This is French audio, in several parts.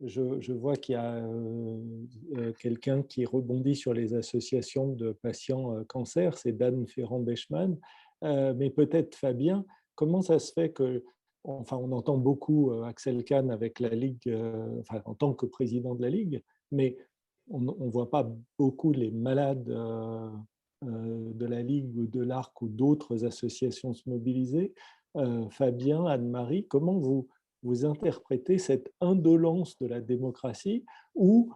je vois qu'il y a quelqu'un qui rebondit sur les associations de patients cancer, c'est Dan Ferrand-Bechmann. Mais peut-être Fabien, comment ça se fait que, enfin, on entend beaucoup Axel Kahn avec la Ligue, enfin, en tant que président de la Ligue, mais on ne voit pas beaucoup les malades de la Ligue ou de l'ARC ou d'autres associations se mobiliser. Fabien, Anne-Marie, comment vous interprétez cette indolence de la démocratie ou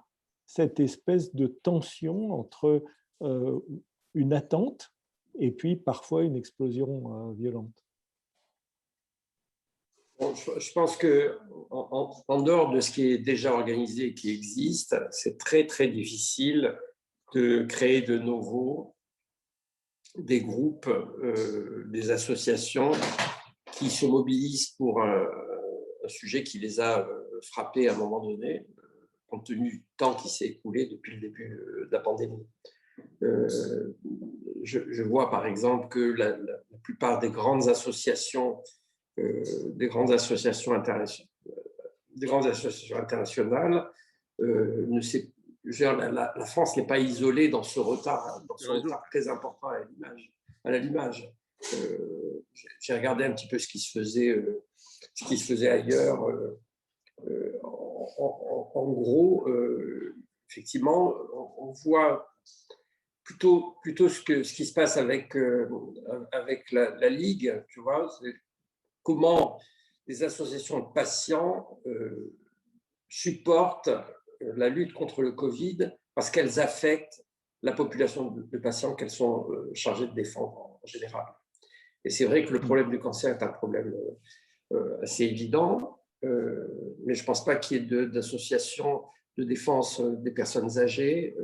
cette espèce de tension entre une attente et puis parfois une explosion violente? Bon, je pense que en dehors de ce qui est déjà organisé et qui existe, c'est très très difficile de créer de nouveau des groupes, des associations qui se mobilisent pour un sujet qui les a frappés à un moment donné, compte tenu du temps qui s'est écoulé depuis le début de la pandémie. Je vois par exemple que la plupart des grandes associations internationales ne sait, la France n'est pas isolée dans ce retard très important à l'image. J'ai regardé un petit peu ce qui se faisait ailleurs. En gros, effectivement, on voit plutôt ce qui se passe avec la Ligue, tu vois, c'est comment les associations de patients supportent la lutte contre le Covid parce qu'elles affectent la population de patients qu'elles sont chargées de défendre en général. Et c'est vrai que le problème du cancer est un problème assez évident, mais je ne pense pas qu'il y ait d'associations de défense des personnes âgées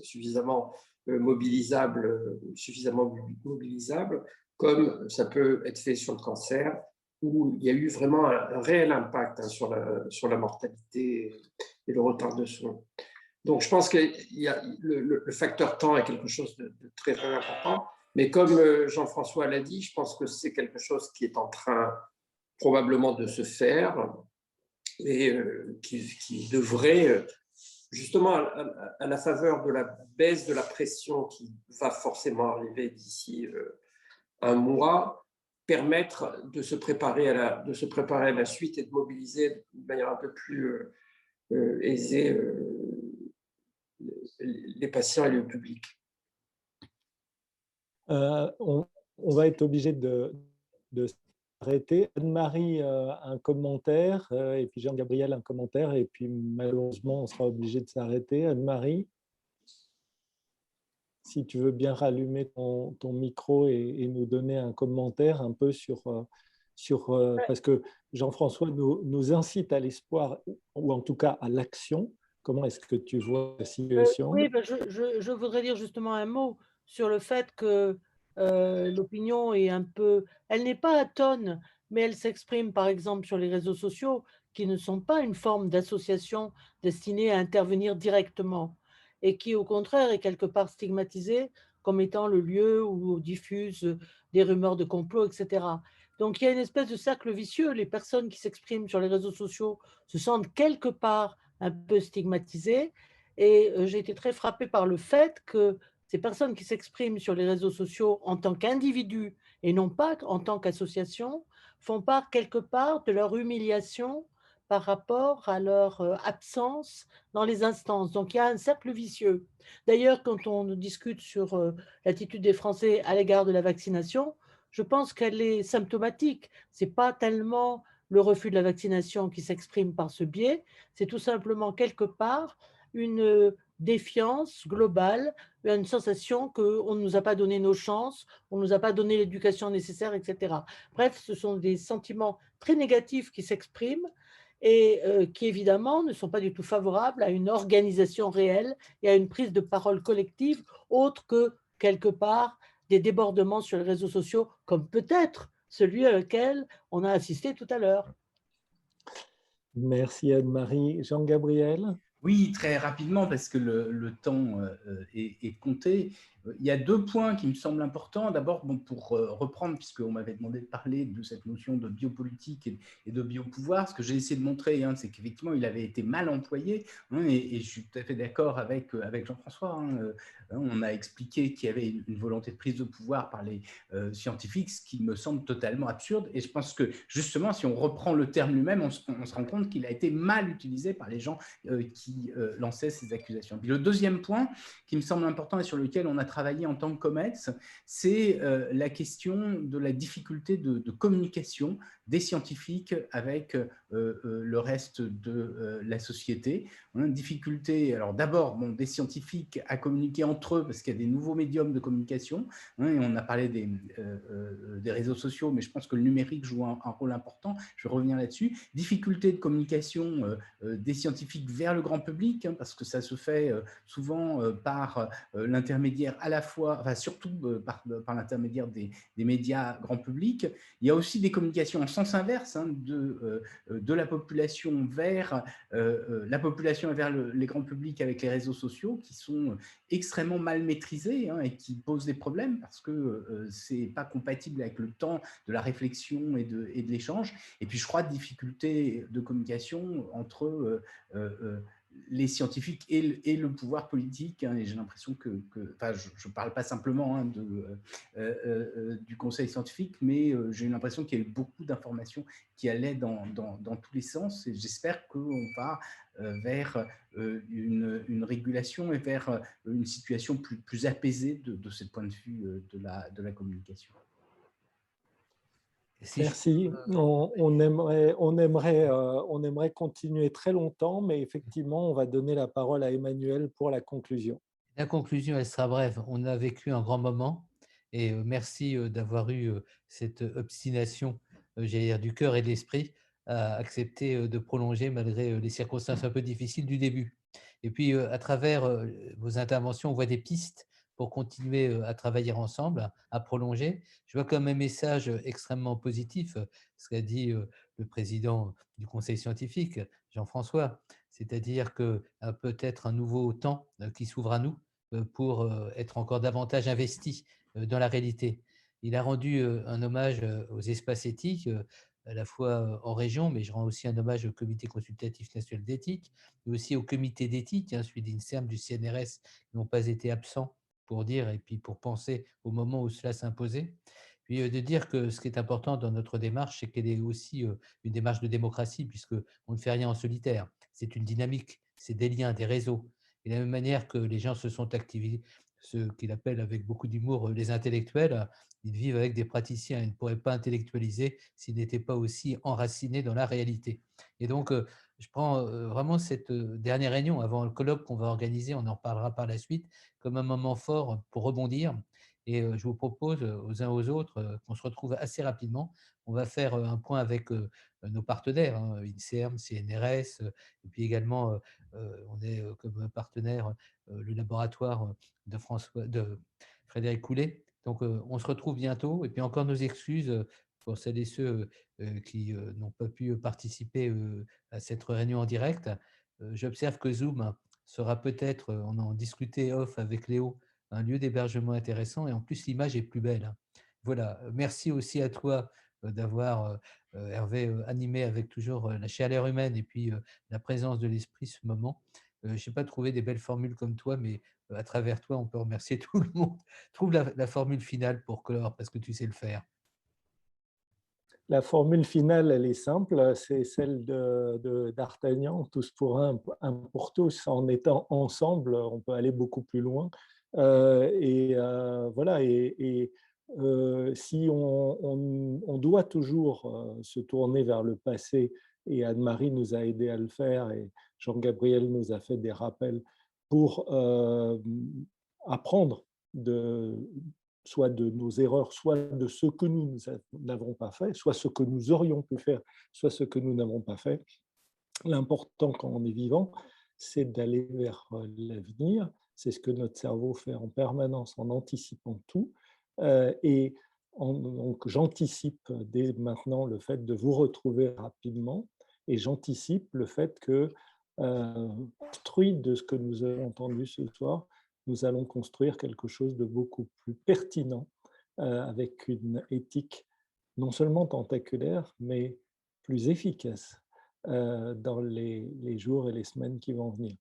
suffisamment mobilisables, comme ça peut être fait sur le cancer, où il y a eu vraiment un réel impact sur la mortalité et le retard de soins. Donc, je pense que le facteur temps est quelque chose de très, très important. Mais comme Jean-François l'a dit, je pense que c'est quelque chose qui est en train probablement de se faire et qui devrait, justement, à la faveur de la baisse de la pression qui va forcément arriver d'ici un mois, permettre de se préparer à la suite et de mobiliser de manière un peu plus aisée les patients et le public. On va être obligé de s'arrêter. Anne-Marie, un commentaire, et puis Jean-Gabriel, un commentaire, et puis malheureusement, on sera obligé de s'arrêter. Anne-Marie, si tu veux bien rallumer ton micro et nous donner un commentaire un peu parce que Jean-François nous incite à l'espoir, ou en tout cas à l'action. Comment est-ce que tu vois la situation? Oui, ben je voudrais dire justement un mot sur le fait que l'opinion est un peu… Elle n'est pas atone, mais elle s'exprime par exemple sur les réseaux sociaux qui ne sont pas une forme d'association destinée à intervenir directement et qui au contraire est quelque part stigmatisée comme étant le lieu où on diffuse des rumeurs de complot, etc. Donc il y a une espèce de cercle vicieux. Les personnes qui s'expriment sur les réseaux sociaux se sentent quelque part un peu stigmatisées. Et j'ai été très frappée par le fait que ces personnes qui s'expriment sur les réseaux sociaux en tant qu'individus et non pas en tant qu'association font part quelque part de leur humiliation par rapport à leur absence dans les instances. Donc il y a un cercle vicieux. D'ailleurs, quand on discute sur l'attitude des Français à l'égard de la vaccination, je pense qu'elle est symptomatique. Ce n'est pas tellement le refus de la vaccination qui s'exprime par ce biais, c'est tout simplement quelque part une défiance globale, une sensation qu'on ne nous a pas donné nos chances, on ne nous a pas donné l'éducation nécessaire, etc. Bref, ce sont des sentiments très négatifs qui s'expriment et qui évidemment ne sont pas du tout favorables à une organisation réelle et à une prise de parole collective autre que quelque part des débordements sur les réseaux sociaux, comme peut-être celui auquel on a assisté tout à l'heure. Merci Anne-Marie. Jean-Gabriel? Oui, très rapidement, parce que le temps est compté. il y a deux points qui me semblent importants. D'abord, bon, pour reprendre, puisqu'on m'avait demandé de parler de cette notion de biopolitique et de biopouvoir, ce que j'ai essayé de montrer, c'est qu'effectivement, il avait été mal employé, et je suis tout à fait d'accord avec Jean-François. On a expliqué qu'il y avait une volonté de prise de pouvoir par les scientifiques, ce qui me semble totalement absurde. Et je pense que, justement, si on reprend le terme lui-même, on se rend compte qu'il a été mal utilisé par les gens qui lançaient ces accusations. Puis le deuxième point, qui me semble important et sur lequel on a travaillé en tant que COMETS, c'est la question de la difficulté de communication des scientifiques avec le reste de la société. On a une difficulté, alors d'abord, des scientifiques à communiquer entre eux parce qu'il y a des nouveaux médiums de communication, et on a parlé des réseaux sociaux, mais je pense que le numérique joue un rôle important. Je vais revenir là-dessus. Difficulté de communication des scientifiques vers le grand public, parce que ça se fait souvent par l'intermédiaire à la fois, enfin surtout par l'intermédiaire des médias grand public. Il y a aussi des communications en sens inverse, de la population vers la population et vers les grands publics avec les réseaux sociaux, qui sont extrêmement mal maîtrisés et qui posent des problèmes parce que c'est pas compatible avec le temps de la réflexion et de l'échange. Et puis je crois difficultés de communication entre les scientifiques et le pouvoir politique, et j'ai l'impression que enfin, je ne parle pas simplement du conseil scientifique, mais j'ai l'impression qu'il y a eu beaucoup d'informations qui allaient dans tous les sens, et j'espère qu'on va vers une régulation et vers une situation plus apaisée de ce point de vue de la communication. Merci. On aimerait continuer très longtemps, mais effectivement, on va donner la parole à Emmanuel pour la conclusion. La conclusion, elle sera brève. On a vécu un grand moment et merci d'avoir eu cette obstination, j'allais dire, du cœur et de l'esprit à accepter de prolonger malgré les circonstances un peu difficiles du début. Et puis, à travers vos interventions, on voit des pistes pour continuer à travailler ensemble, à prolonger. Je vois comme un message extrêmement positif ce qu'a dit le président du conseil scientifique, Jean-François, c'est-à-dire que peut-être un nouveau temps qui s'ouvre à nous pour être encore davantage investi dans la réalité. Il a rendu un hommage aux espaces éthiques, à la fois en région, mais je rends aussi un hommage au Comité consultatif national d'éthique, mais aussi au comité d'éthique, celui d'INSERM, du CNRS, qui n'ont pas été absents pour dire et puis pour penser au moment où cela s'imposait. Puis de dire que ce qui est important dans notre démarche, c'est qu'elle est aussi une démarche de démocratie, puisqu'on ne fait rien en solitaire. C'est une dynamique, c'est des liens, des réseaux. Et de la même manière que les gens se sont activés, ce qu'il appelle avec beaucoup d'humour les intellectuels, ils vivent avec des praticiens. Ils ne pourraient pas intellectualiser s'ils n'étaient pas aussi enracinés dans la réalité. Et donc, je prends vraiment cette dernière réunion avant le colloque qu'on va organiser, on en reparlera par la suite, comme un moment fort pour rebondir. Et je vous propose aux uns aux autres qu'on se retrouve assez rapidement. On va faire un point avec nos partenaires, INSERM, CNRS, et puis également, on est comme partenaire le laboratoire de Frédéric Coulet. Donc, on se retrouve bientôt. Et puis encore nos excuses pour celles et ceux qui n'ont pas pu participer à cette réunion en direct. J'observe que Zoom sera peut-être, on en discutait off avec Léo, un lieu d'hébergement intéressant et en plus l'image est plus belle. Voilà, merci aussi à toi d'avoir, Hervé, animé avec toujours la chaleur humaine et puis la présence de l'esprit ce moment. Je n'ai pas trouvé des belles formules comme toi, mais à travers toi, on peut remercier tout le monde. Trouve la formule finale pour clore, parce que tu sais le faire. La formule finale, elle est simple, c'est celle d'Artagnan, tous pour un pour tous. En étant ensemble, on peut aller beaucoup plus loin. Voilà, si on doit toujours se tourner vers le passé, et Anne-Marie nous a aidé à le faire, et Jean-Gabriel nous a fait des rappels pour apprendre soit de nos erreurs, soit de ce que nous n'avons pas fait, soit ce que nous aurions pu faire, soit ce que nous n'avons pas fait. L'important quand on est vivant, c'est d'aller vers l'avenir. C'est ce que notre cerveau fait en permanence en anticipant tout. Donc, j'anticipe dès maintenant le fait de vous retrouver rapidement, et j'anticipe le fait que, construit de ce que nous avons entendu ce soir, nous allons construire quelque chose de beaucoup plus pertinent, avec une éthique non seulement tentaculaire, mais plus efficace dans les jours et les semaines qui vont venir.